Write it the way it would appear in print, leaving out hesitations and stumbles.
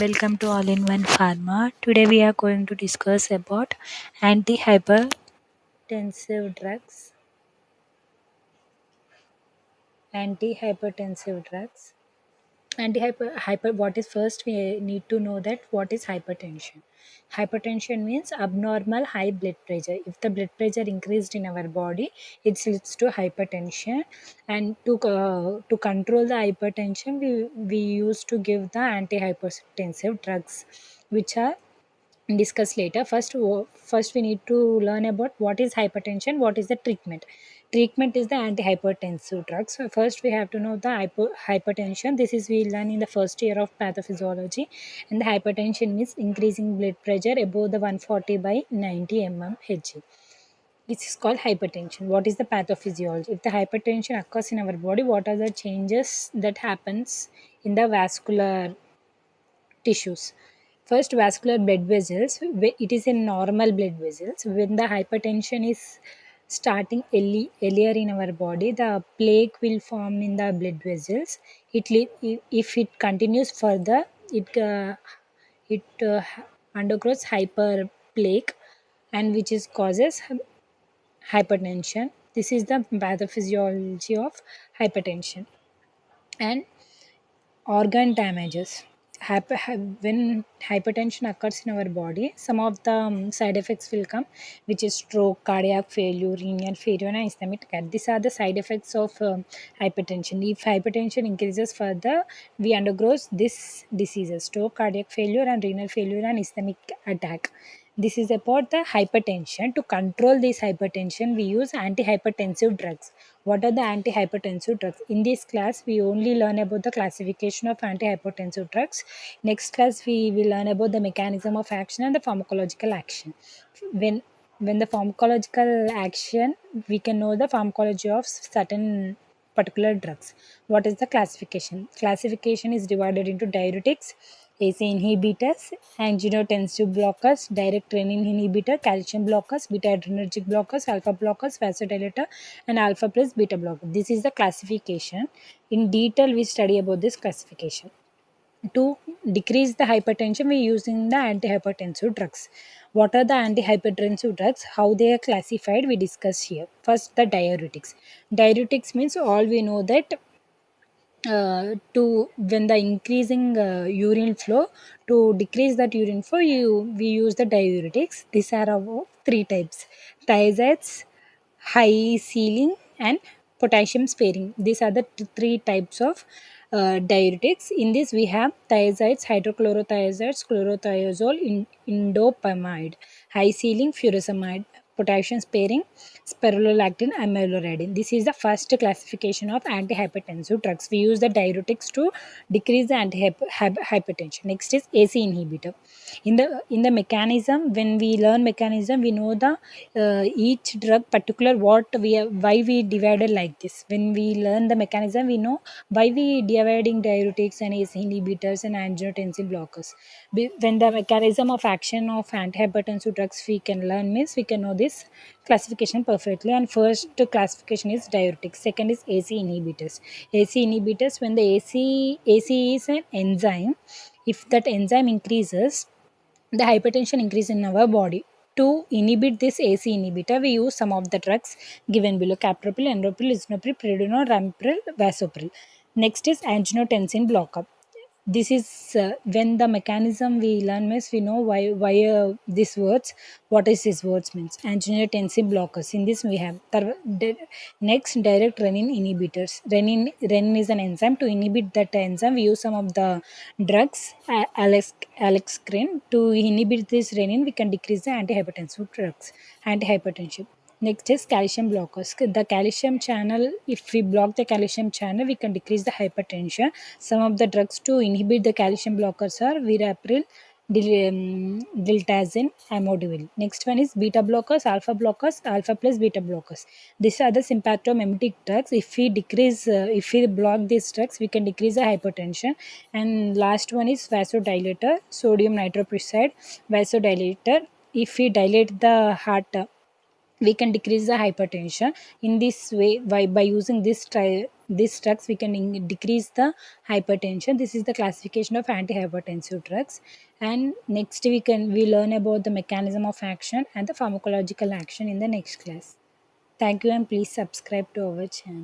Welcome to All in One Pharma. Today we are going to discuss about antihypertensive drugs. Antihypertensive drugs. Antihyper what is first we need to know that what is hypertension. Hypertension means abnormal high blood pressure. If the blood pressure increased in our body, it leads to hypertension. And to control the hypertension, we used to give the antihypertensive drugs, which are discuss later. First we need to learn about what is hypertension, what is the treatment. Treatment is the antihypertensive drugs. So first we have to know the hypertension. This is we learn in the first year of pathophysiology. And the hypertension means increasing blood pressure above the 140 by 90 mmHg. This is called hypertension. What is the pathophysiology? If the hypertension occurs in our body, what are the changes that happens in the vascular tissues? First, vascular blood vessels. It is a normal blood vessels. When the hypertension is starting earlier in our body, the plaque will form in the blood vessels. If it continues further, it undergoes hyperplaque, and which is causes hypertension. This is the pathophysiology of hypertension. And organ damages. When hypertension occurs in our body, some of the side effects will come, which is stroke, cardiac failure, renal failure, and ischemic attack. These are the side effects of hypertension. If hypertension increases further, we undergo these diseases: stroke, cardiac failure, and renal failure, and ischemic attack. This is about the hypertension. To control this hypertension, we use antihypertensive drugs. What are the antihypertensive drugs? In this class, we only learn about the classification of antihypertensive drugs. Next class, we will learn about the mechanism of action and the pharmacological action. When when the pharmacological action, we can know the pharmacology of certain particular drugs. What is the classification? Classification is divided into diuretics, AC inhibitors, angiotensin blockers, direct renin inhibitor, calcium blockers, beta adrenergic blockers, alpha blockers, vasodilator, and alpha plus beta blocker. This is the classification. In detail, we study about this classification. To decrease the hypertension, we are using the antihypertensive drugs. What are the antihypertensive drugs? How they are classified? We discuss here. First, the diuretics. Diuretics means all we know that to when the increasing urine flow, to decrease that urine flow, we use the diuretics. These are of three types: thiazides, high ceiling, and potassium sparing. These are the three types of diuretics. In this we have thiazides, hydrochlorothiazides, chlorothiazole, indopamide, high ceiling, furosemide, potassium sparing, spironolactone, amiodarone. This is the first classification of antihypertensive drugs. We use the diuretics to decrease the hypertension. Next is AC inhibitor. In the mechanism, when we learn mechanism, we know the each drug particular what we are, why we divided like this. When we learn the mechanism, we know why we dividing diuretics and AC inhibitors and angiotensin blockers. When the mechanism of action of antihypertensive drugs we can learn means we can know this classification perfectly. And first classification is diuretics. Second is AC inhibitors. AC inhibitors, when the AC is an enzyme. If that enzyme increases, the hypertension increase in our body. To inhibit this AC inhibitor, we use some of the drugs given below: captopril, enropril, lisinopril, prednisone, ramipril, vasopril. Next is angiotensin blocker. This is when the mechanism we learn means we know why these words, what is these words means. Angiotensin blockers. In this we have next, direct renin inhibitors. Renin is an enzyme. To inhibit that enzyme, we use some of the drugs, alexacrine. To inhibit this renin, we can decrease the antihypertensive drugs, antihypertension. Next is calcium blockers. The calcium channel, if we block the calcium channel, we can decrease the hypertension. Some of the drugs to inhibit the calcium blockers are Virapril, diltazin, amodivil. Next one is beta blockers, alpha plus beta blockers. These are the sympathomimetic drugs. If we block these drugs, we can decrease the hypertension. And last one is vasodilator, sodium nitroprusside, vasodilator. If we dilate the heart we can decrease the hypertension. In this way, by using these drugs, we can decrease the hypertension. This is the classification of antihypertensive drugs. And next we learn about the mechanism of action and the pharmacological action in the next class. Thank you, and please subscribe to our channel.